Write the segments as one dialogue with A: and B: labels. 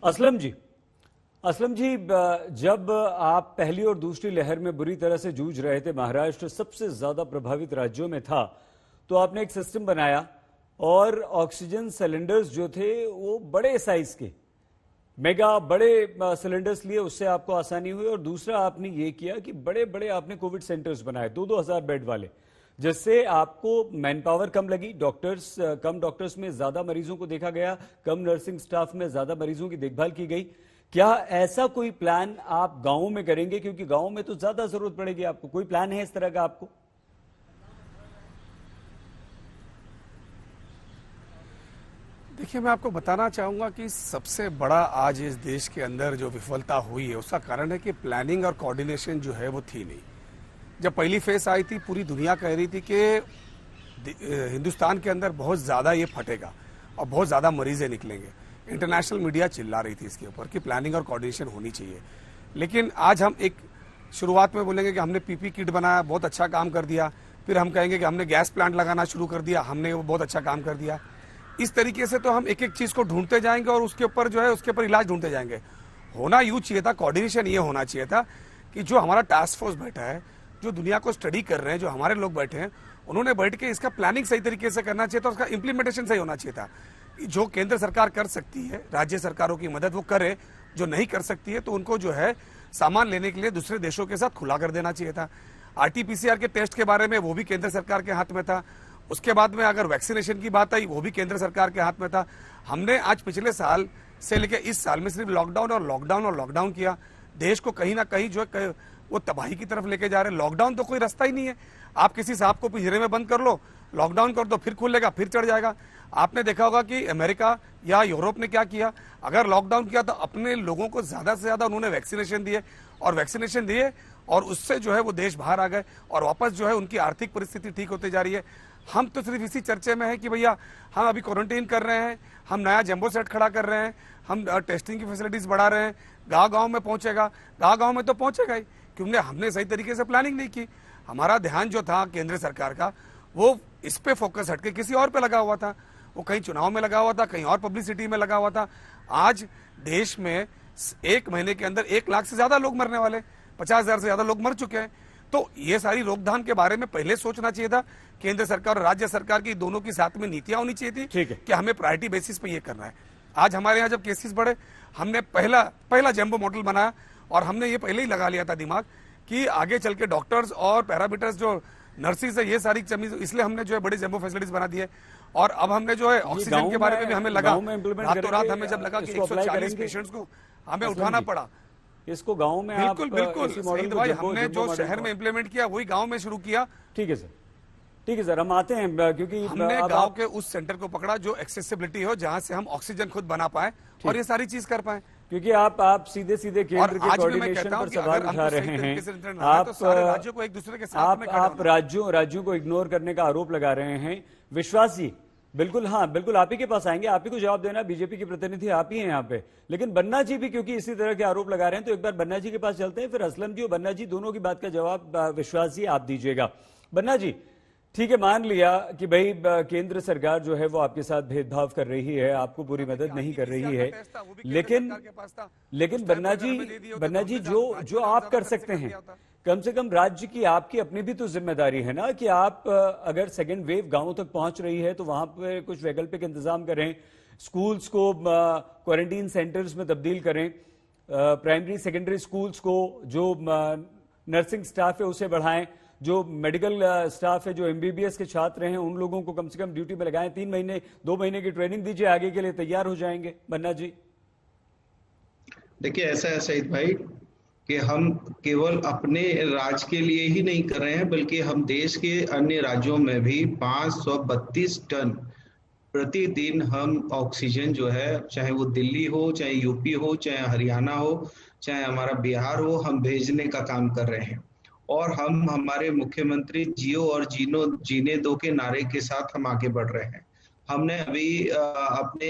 A: असलम जी, असलम जी, जब आप पहली और दूसरी लहर में बुरी तरह से जूझ रहे थे, महाराष्ट्र सबसे ज्यादा प्रभावित राज्यों में था, तो आपने एक सिस्टम बनाया और ऑक्सीजन सिलेंडर्स जो थे वो बड़े साइज के मेगा बड़े सिलेंडर्स लिए, उससे आपको आसानी हुई। और दूसरा आपने ये किया कि बड़े बड़े आपने कोविड सेंटर्स बनाए 2-2 हजार बेड वाले, जिससे आपको मैन पावर कम लगी, डॉक्टर्स कम, डॉक्टर्स में ज्यादा मरीजों को देखा गया, कम नर्सिंग स्टाफ में ज्यादा मरीजों की देखभाल की गई। क्या ऐसा कोई प्लान आप गांवों में करेंगे, क्योंकि गांवों में तो ज्यादा जरूरत पड़ेगी आपको? कोई प्लान है इस तरह का आपको?
B: देखिए, मैं आपको बताना चाहूँगा कि सबसे बड़ा आज इस देश के अंदर जो विफलता हुई है, उसका कारण है कि प्लानिंग और कोऑर्डिनेशन जो है वो थी नहीं। जब पहली फेस आई थी, पूरी दुनिया कह रही थी कि हिंदुस्तान के अंदर बहुत ज़्यादा ये फटेगा और बहुत ज़्यादा मरीजें निकलेंगे। इंटरनेशनल मीडिया चिल्ला रही थी इसके ऊपर कि प्लानिंग और कोऑर्डिनेशन होनी चाहिए। लेकिन आज हम एक शुरुआत में बोलेंगे कि हमने पीपी किट बनाया, बहुत अच्छा काम कर दिया, फिर हम कहेंगे कि हमने गैस प्लांट लगाना शुरू कर दिया, हमने वो बहुत अच्छा काम कर दिया। इस तरीके से तो हम एक एक चीज को ढूंढते जाएंगे और उसके ऊपर जो है उसके ऊपर इलाज ढूंढते जाएंगे। होना यूं चाहिए था, कोऑर्डिनेशन ये होना चाहिए था कि जो हमारा टास्क फोर्स बैठा है, जो दुनिया को स्टडी कर रहे हैं, जो हमारे लोग बैठे हैं, उन्होंने बैठ के इसका प्लानिंग सही तरीके से करना चाहिए था, उसका इंप्लीमेंटेशन सही होना चाहिए था। जो केंद्र सरकार कर सकती है, राज्य सरकारों की मदद वो करे, जो नहीं कर सकती है तो उनको जो है सामान लेने के लिए दूसरे देशों के साथ खुला कर देना चाहिए था। आरटीपीसीआर के टेस्ट के बारे में वो भी केंद्र सरकार के हाथ में था। उसके बाद में अगर वैक्सीनेशन की बात आई, वो भी केंद्र सरकार के हाथ में था। हमने आज पिछले साल से लेकर इस साल में सिर्फ लॉकडाउन और लॉकडाउन और लॉकडाउन किया। देश को कहीं ना कहीं जो है वो तबाही की तरफ लेके जा रहे हैं। लॉकडाउन तो कोई रास्ता ही नहीं है। आप किसी सांप को पिंजरे में बंद कर लो, लॉकडाउन कर दो, फिर खुलेगा, फिर चढ़ जाएगा। आपने देखा होगा कि अमेरिका या यूरोप ने क्या किया, अगर लॉकडाउन किया तो अपने लोगों को ज्यादा से ज्यादा उन्होंने वैक्सीनेशन दिए और उससे जो है वो देश बाहर आ गए और वापस जो है उनकी आर्थिक परिस्थिति ठीक होती जा रही है। हम तो सिर्फ इसी चर्चे में है कि भैया हम अभी क्वारंटीन कर रहे हैं, हम नया जंबो सेट खड़ा कर रहे हैं, हम टेस्टिंग की फैसिलिटीज बढ़ा रहे हैं। गांव गांव में पहुंचेगा, गांव गांव में तो पहुंचेगा ही, क्योंकि हमने सही तरीके से प्लानिंग नहीं की। हमारा ध्यान जो था केंद्र सरकार का, वो इस पे फोकस हटके किसी और पे लगा हुआ था। वो कहीं चुनाव में लगा हुआ था, कहीं और पब्लिसिटी में लगा हुआ था। आज देश में 1 महीने के अंदर 1 लाख से ज्यादा लोग मरने वाले, 50,000 से ज्यादा लोग मर चुके हैं। तो ये सारी रोकथाम के बारे में पहले सोचना चाहिए था। केंद्र सरकार और राज्य सरकार की दोनों की साथ में नीतियां होनी चाहिए थी कि हमें प्रायोरिटी बेसिस पे ये करना है। आज हमारे यहाँ जब केसेस बढ़े, हमने पहला जंबो मॉडल बनाया और हमने ये पहले ही लगा लिया था दिमाग कि आगे चल के डॉक्टर्स और पैरामीटर्स जो नर्सिस है, ये सारी कमी, इसलिए हमने जो है बड़े जंबो फैसिलिटीज बना दी है। और अब हमने जो है ऑक्सीजन के बारे में भी हमें लगा, रातों रात हमें जब लगा कि 140 पेशेंट्स को हमें उठाना पड़ा।
A: इसको गांव में
B: बिल्कुल सईद भाई, हमने जो शहर में इंप्लीमेंट किया वही गांव में शुरू किया।
A: ठीक है सर, ठीक है सर, हम आते हैं, क्योंकि
B: हमने गांव के उस सेंटर को पकड़ा जो एक्सेसिबिलिटी हो, जहां से हम ऑक्सीजन खुद बना पाए और ये सारी चीज कर पाए।
A: क्योंकि आप सीधे केंद्र के कोऑर्डिनेशन पर सवाल उठा रहे हैं। आप
B: राज्यों को एक दूसरे के साथ
A: आप राज्यों को इग्नोर करने का आरोप लगा रहे हैं। विश्वास जी, बिल्कुल, हाँ बिल्कुल, आप ही के पास आएंगे, आप ही को जवाब देना, बीजेपी की प्रतिनिधि आप ही हैं यहाँ पे। लेकिन बन्ना जी भी क्योंकि इसी तरह के आरोप लगा रहे हैं, तो एक बार बन्ना जी के पास चलते हैं, फिर असलम जी और बन्ना जी दोनों की बात का जवाब विश्वास जी आप दीजिएगा। बन्ना जी, ठीक है, मान लिया कि भाई केंद्र सरकार जो है वो आपके साथ भेदभाव कर रही है, आपको पूरी मदद नहीं कर रही है, लेकिन बन्ना जी जो आप कर सकते हैं, कम से कम राज्य की आपकी अपनी भी तो जिम्मेदारी है ना कि आप अगर सेकेंड वेव गांवों तक पहुंच रही है तो वहां पे कुछ वैकल्पिक इंतजाम करें, स्कूल्स को क्वारंटीन सेंटर्स में तब्दील करें, प्राइमरी सेकेंडरी स्कूल्स को जो नर्सिंग स्टाफ है उसे बढ़ाएं, जो मेडिकल स्टाफ है, जो एमबीबीएस के छात्र हैं, उन लोगों को कम से कम ड्यूटी में लगाएं, 2 महीने की ट्रेनिंग दीजिए, आगे के लिए तैयार हो जाएंगे। बन्ना जी,
C: देखिए ऐसा है सईद भाई कि हम केवल अपने राज्य के लिए ही नहीं कर रहे हैं, बल्कि हम देश के अन्य राज्यों में भी 532 टन प्रतिदिन हम ऑक्सीजन जो है, चाहे वो दिल्ली हो, चाहे यूपी हो, चाहे हरियाणा हो, चाहे हमारा बिहार हो, हम भेजने का काम कर रहे हैं। और हम हमारे मुख्यमंत्री जियो और जीने दो के नारे के साथ हम आगे बढ़ रहे हैं। हमने अभी अपने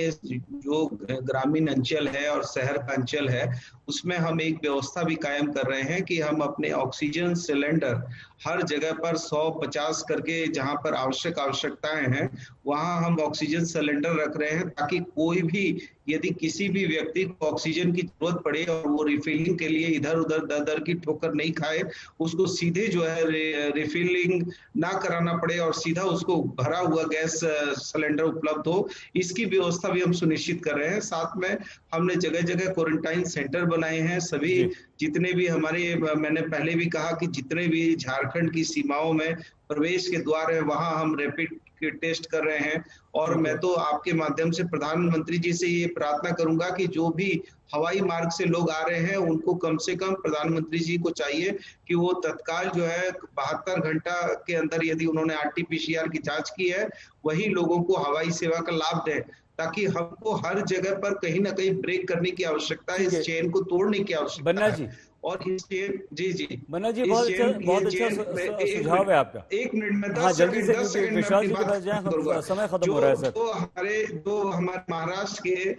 C: जो ग्रामीण अंचल है और शहर का अंचल है, उसमें हम एक व्यवस्था भी कायम कर रहे हैं कि हम अपने ऑक्सीजन सिलेंडर हर जगह पर 100-50 करके, जहां पर आवश्यकताएं हैं वहां हम ऑक्सीजन सिलेंडर रख रहे हैं, ताकि कोई भी यदि किसी भी व्यक्ति को ऑक्सीजन की जरूरत पड़े और वो रिफिलिंग के लिए इधर उधर दर दर की ठोकर नहीं खाए, उसको सीधे जो है रिफिलिंग ना कराना पड़े और सीधा उसको भरा हुआ गैस सिलेंडर उपलब्ध हो, इसकी व्यवस्था भी हम सुनिश्चित कर रहे हैं। साथ में हमने जगह जगह क्वारंटाइन सेंटर बनाए हैं। सभी
A: जी।
C: जितने भी हमारे, मैंने पहले भी कहा कि जितने भी झारखंड की सीमाओं में प्रवेश के द्वार है, वहां हम रैपिड टेस्ट कर रहे हैं। और मैं तो आपके माध्यम से प्रधानमंत्री जी से ये प्रार्थना करूंगा कि जो भी हवाई मार्ग से लोग आ रहे हैं, उनको कम से कम प्रधानमंत्री जी को चाहिए कि वो तत्काल जो है 72 घंटा के अंदर यदि उन्होंने RT-PCR की जांच की है, वही लोगों को हवाई सेवा का लाभ दें, ताकि हमको हर जगह पर कहीं ना कहीं ब्रेक करने की आवश्यकता है, इस चेन को तोड़ने की आवश्यकता
A: बन्ना
C: है।
A: जी,
C: और इस चेन, जी जी,
A: मन्ना जी,
C: इस
A: बहुत अच्छा
C: चेन, ये चेन
A: सुझाव है आपका।
C: एक मिनट में
A: हाँ,
C: 10
A: जल्दी
C: सेकंड
A: से,
C: 10
A: क्योंकि
C: सेकंड में
A: विशाल
C: अपनी
A: जी के पास
C: बात
A: जाएं,
C: खत्म करूंगा।
A: समय खत्म
C: जो
A: हो रहा है सर।
C: जो हमारे महाराष्ट्र के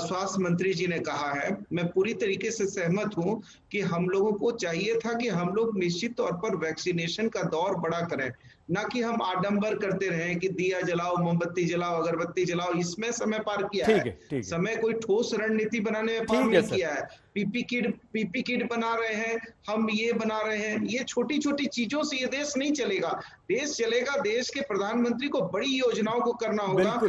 C: स्वास्थ्य मंत्री जी ने कहा है, मैं पूरी तरीके से सहमत हूं कि हम लोगों को चाहिए था कि हम लोग निश्चित तौर पर वैक्सीनेशन का दौर बड़ा करें, ना कि हम आडंबर करते रहें कि दिया जलाओ, मोमबत्ती जलाओ, अगरबत्ती जलाओ। इसमें समय पार किया
A: ठीक
C: है,
A: है।
C: समय कोई ठोस रणनीति बनाने में पार
A: ठीक है
C: नहीं
A: सर।
C: किया है। पीपी किट बना रहे हैं, हम ये बना रहे हैं, ये छोटी छोटी चीजों से ये देश नहीं चलेगा। देश चलेगा, देश के प्रधानमंत्री को बड़ी योजनाओं को करना होगा।
A: बिल्कुल।